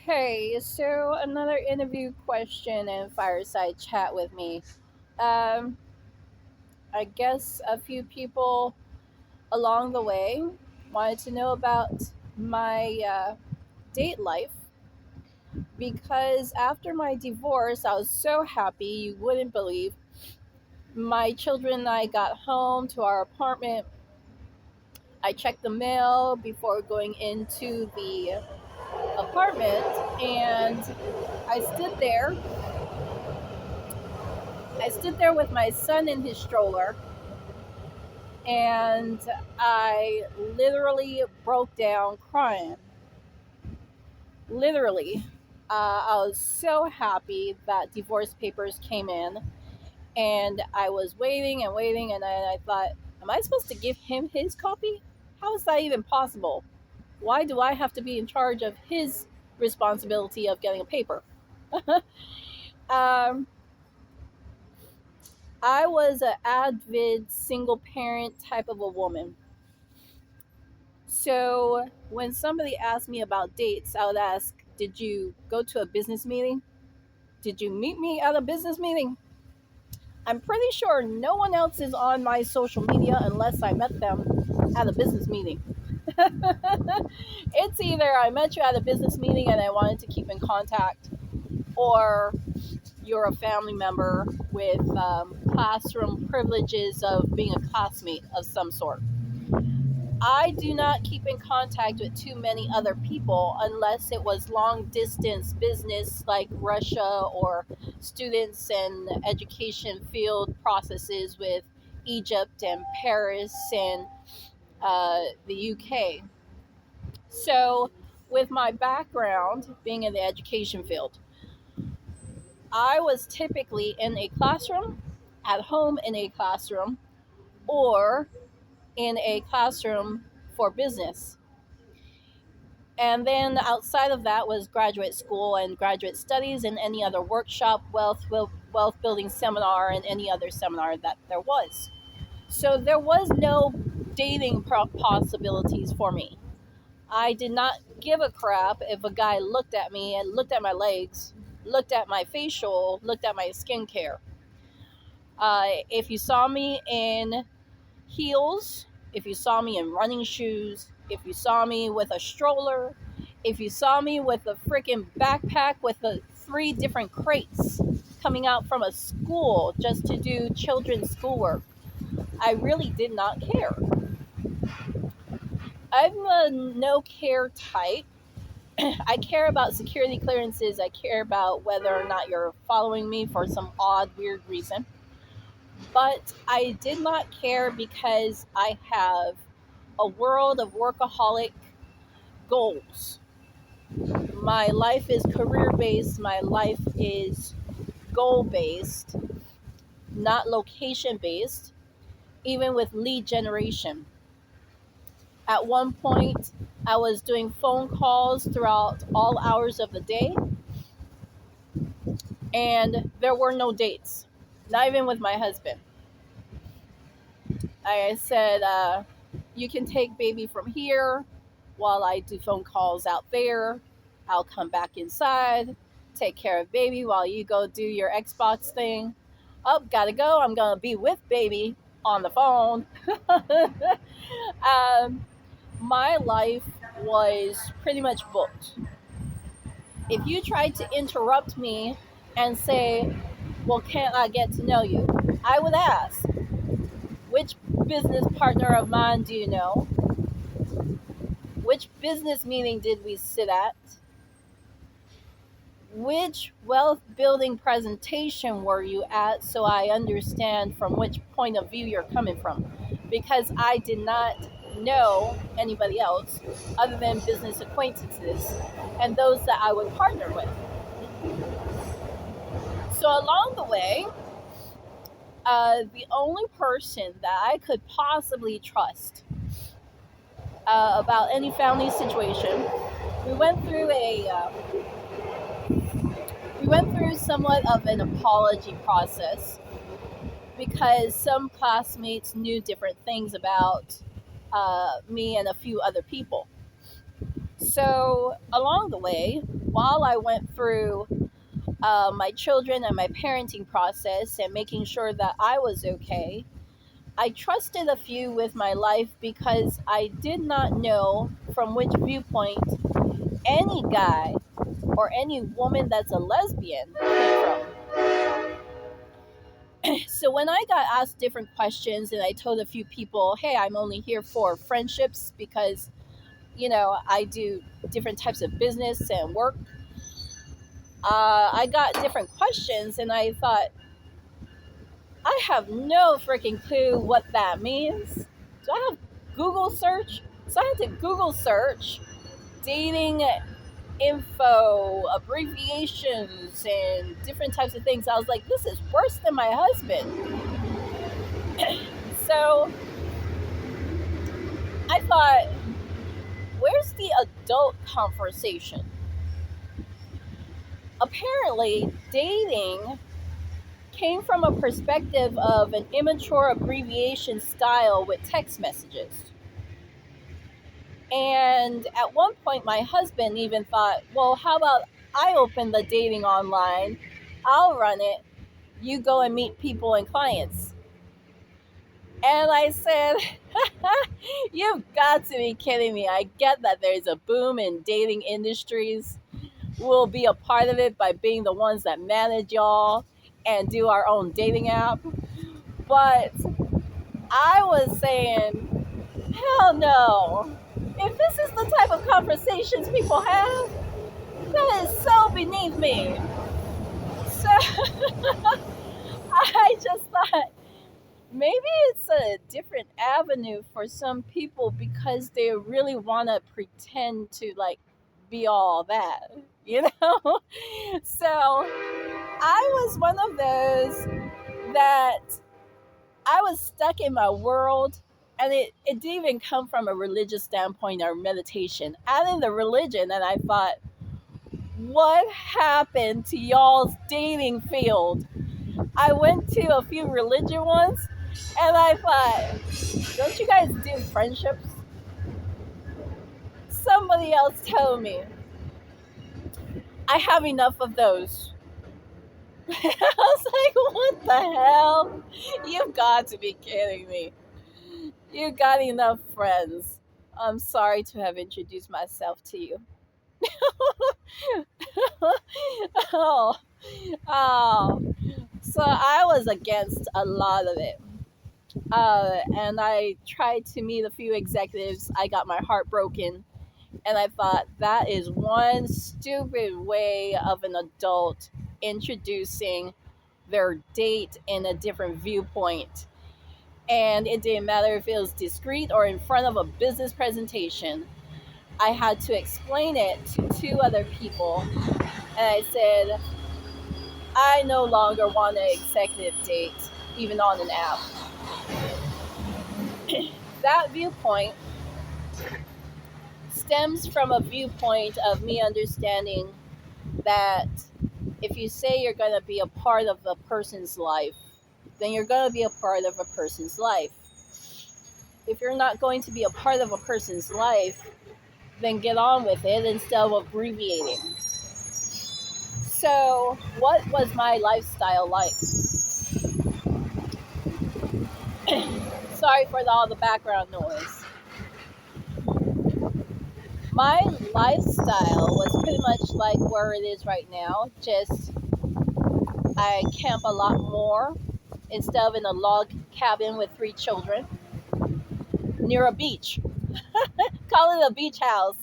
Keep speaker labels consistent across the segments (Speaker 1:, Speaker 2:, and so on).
Speaker 1: Okay, so another interview question and fireside chat with me. Um, I guess a few people along the way wanted to know about my date life because after my divorce, I was so happy you wouldn't believe. My children and I got home to our apartment. I checked the mail before going into the apartment, and I stood there I stood there with my son in his stroller, and I literally broke down crying. Literally. I was so happy that divorce papers came in, and I was waiting and waiting, and then I thought, am I supposed to give him his copy? How is that even possible? Why do I have to be in charge of his responsibility of getting a paper? um, I was an avid single parent type of a woman. So when somebody asked me about dates, I would ask, did you go to a business meeting? Did you meet me at a business meeting? I'm pretty sure no one else is on my social media unless I met them at a business meeting. It's either I met you at a business meeting and I wanted to keep in contact, or you're a family member with classroom privileges of being a classmate of some sort. I do not keep in contact with too many other people unless it was long distance business like Russia, or students and education field processes with Egypt and Paris and the UK. So, with my background being in the education field, I was typically in a classroom, at home in a classroom, or in a classroom for business. And then outside of that was graduate school and graduate studies and any other workshop, wealth building seminar, and any other seminar that there was. So there was no dating possibilities for me. I did not give a crap if a guy looked at me and looked at my legs, looked at my facial, looked at my skincare. If you saw me in heels, if you saw me in running shoes, if you saw me with a stroller, if you saw me with a freaking backpack with the three different crates coming out from a school just to do children's schoolwork, I really did not care. I'm a no care type. I care about security clearances. I care about whether or not you're following me for some odd, weird reason. But I did not care because I have a world of workaholic goals. My life is career based, my life is goal based, not location based, even with lead generation. At one point, I was doing phone calls throughout all hours of the day, and there were no dates, not even with my husband. I said, you can take baby from here while I do phone calls out there. I'll come back inside, take care of baby while you go do your Xbox thing. Oh, gotta go. I'm gonna be with baby on the phone. um, my life was pretty much booked. If you tried to interrupt me and say, well, can't I get to know you? I would ask, which business partner of mine do you know? Which business meeting did we sit at? Which wealth building presentation were you at, so I understand from which point of view you're coming from? Because I did not know anybody else other than business acquaintances and those that I would partner with. So along the way, the only person that I could possibly trust about any family situation, we went through a we went through somewhat of an apology process because some classmates knew different things about me and a few other people. So along the way, while I went through my children and my parenting process and making sure that I was okay, I trusted a few with my life because I did not know from which viewpoint any guy or any woman that's a lesbian came from. So when I got asked different questions and I told a few people, hey, I'm only here for friendships because, I do different types of business and work, I got different questions and I thought, I have no freaking clue what that means. Do I have Google search? So I had to Google search dating info, abbreviations, and different types of things. I was like, this is worse than my husband. So I thought, where's the adult conversation? Apparently, dating came from a perspective of an immature abbreviation style with text messages. And at one point, my husband even thought, well, how about I open the dating online? I'll run it. You go and meet people and clients. And I said, you've got to be kidding me. I get that there's a boom in dating industries. We'll be a part of it by being the ones that manage y'all and do our own dating app. But I was saying, hell no. If this is the type of conversations people have, that is so beneath me. So I just thought, maybe it's a different avenue for some people because they really want to pretend to be all that, So I was one of those that I was stuck in my world, and it didn't even come from a religious standpoint or meditation. Out of the religion, and I thought, what happened to y'all's dating field? I went to a few religion ones, and I thought, don't you guys do friendships? Somebody else told me, I have enough of those. I was like, what the hell? You've got to be kidding me. You got enough friends. I'm sorry to have introduced myself to you. oh, oh. So I was against a lot of it. And I tried to meet a few executives. I got my heart broken. And I thought, that is one stupid way of an adult introducing their date in a different viewpoint. And it didn't matter if it was discreet or in front of a business presentation. I had to explain it to two other people. And I said, I no longer want an executive date, even on an app. That viewpoint stems from a viewpoint of me understanding that if you say you're going to be a part of a person's life, then you're going to be a part of a person's life. If you're not going to be a part of a person's life, then get on with it instead of abbreviating. So, what was my lifestyle like? Sorry for all the background noise. My lifestyle was pretty much like where it is right now, just I camp a lot more instead of in a log cabin with 3 children near a beach. Call it a beach house,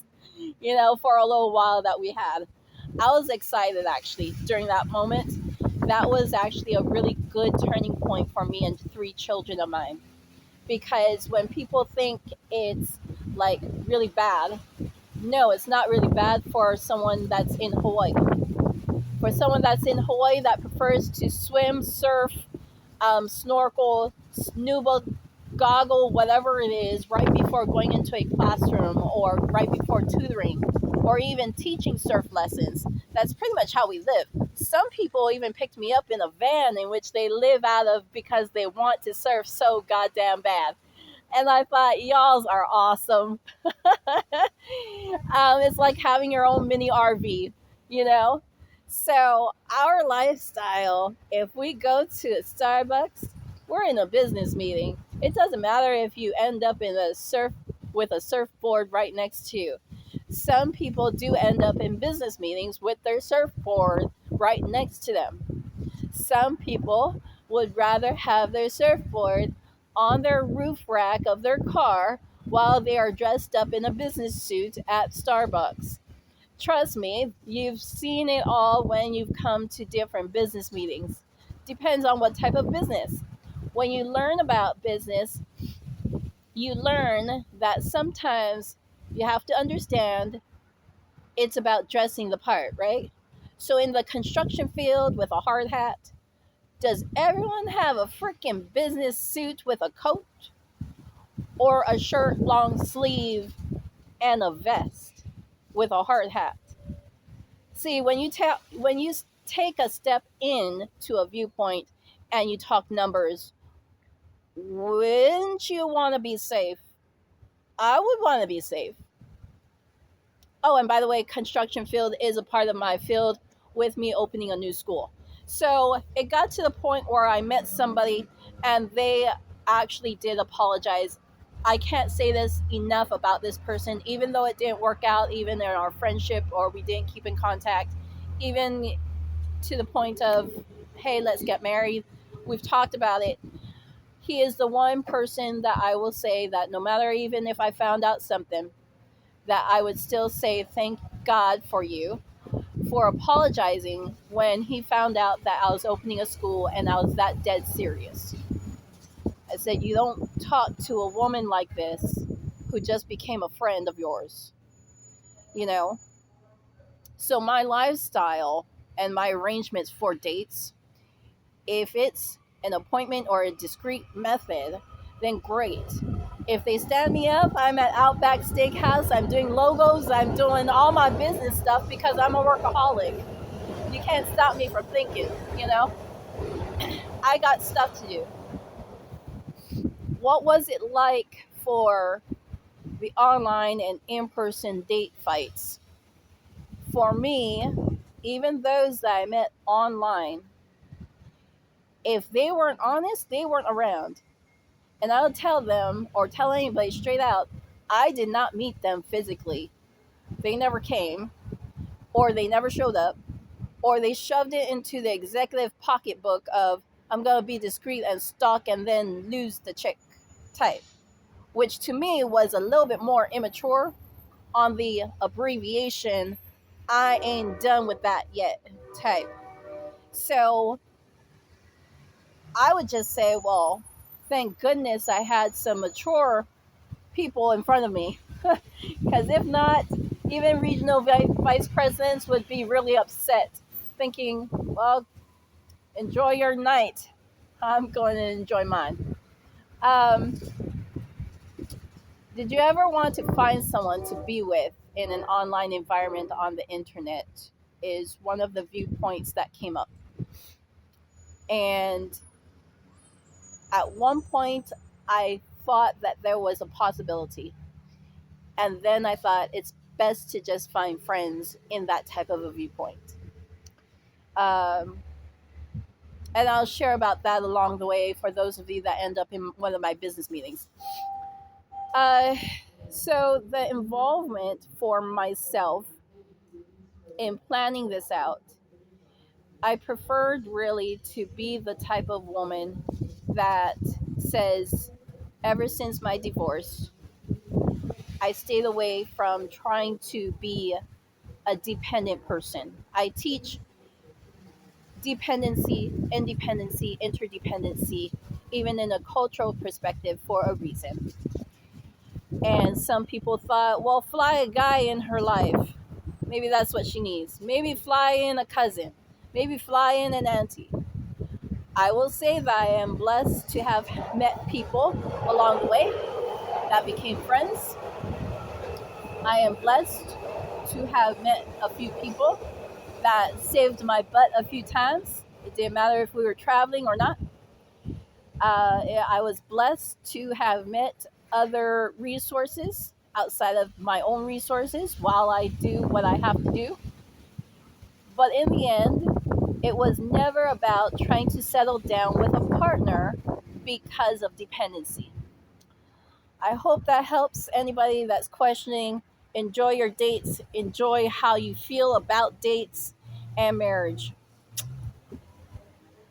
Speaker 1: for a little while that we had. I was excited actually during that moment. That was actually a really good turning point for me and 3 children of mine. Because when people think it's really bad, no, it's not really bad for someone that's in Hawaii. For someone that's in Hawaii that prefers to swim, surf, snorkel, snuba, goggle, whatever it is, right before going into a classroom or right before tutoring or even teaching surf lessons. That's pretty much how we live. Some people even picked me up in a van in which they live out of because they want to surf so goddamn bad. And I thought, y'alls are awesome. It's like having your own mini RV. you know? So, our lifestyle, if we go to a Starbucks, we're in a business meeting. It doesn't matter if you end up in a with a surfboard right next to you. Some people do end up in business meetings with their surfboard right next to them. Some people would rather have their surfboard on their roof rack of their car while they are dressed up in a business suit at Starbucks. Trust me, you've seen it all when you've come to different business meetings. Depends on what type of business. When you learn about business, you learn that sometimes you have to understand it's about dressing the part, right? So in the construction field with a hard hat, does everyone have a freaking business suit with a coat or a shirt long sleeve and a vest with a hard hat? See, when you take a step in to a viewpoint and you talk numbers, wouldn't you want to be safe? I would want to be safe. Oh, and by the way, construction field is a part of my field with me opening a new school. So it got to the point where I met somebody and they actually did apologize. I can't say this enough about this person, even though it didn't work out, even in our friendship or we didn't keep in contact, even to the point of, hey, let's get married. We've talked about it. He is the one person that I will say that no matter even if I found out something, that I would still say thank God for you for apologizing when he found out that I was opening a school and I was that dead serious. I said, you don't talk to a woman like this who just became a friend of yours, you know? So my lifestyle and my arrangements for dates, if it's an appointment or a discreet method, then great. If they stand me up, I'm at Outback Steakhouse, I'm doing logos, I'm doing all my business stuff because I'm a workaholic. You can't stop me from thinking, you know? I got stuff to do. What was it like for the online and in person date fights? For me, even those that I met online, if they weren't honest, they weren't around. And I'll tell them or tell anybody straight out, I did not meet them physically. They never came, or they never showed up, or they shoved it into the executive pocketbook of, I'm going to be discreet and stalk and then lose the chick type, which to me was a little bit more immature on the abbreviation, I ain't done with that yet type. So I would just say, well, thank goodness I had some mature people in front of me. Because if not, even regional vice presidents would be really upset, thinking, well, enjoy your night. I'm going to enjoy mine. Um, did you ever want to find someone to be with in an online environment on the internet? Is one of the viewpoints that came up. And at one point, I thought that there was a possibility. And then I thought it's best to just find friends in that type of a viewpoint. Um, and I'll share about that along the way for those of you that end up in one of my business meetings. Uh, so the involvement for myself in planning this out, I preferred really to be the type of woman that says, ever since my divorce, I stayed away from trying to be a dependent person. I teach dependency, independency, interdependency, even in a cultural perspective for a reason. And some people thought, well, fly a guy in her life. Maybe that's what she needs. Maybe fly in a cousin. Maybe fly in an auntie. I will say that I am blessed to have met people along the way that became friends. I am blessed to have met a few people that saved my butt a few times. It didn't matter if we were traveling or not. I was blessed to have met other resources outside of my own resources while I do what I have to do. But in the end, it was never about trying to settle down with a partner because of dependency. I hope that helps anybody that's questioning. Enjoy your dates, enjoy how you feel about dates and marriage.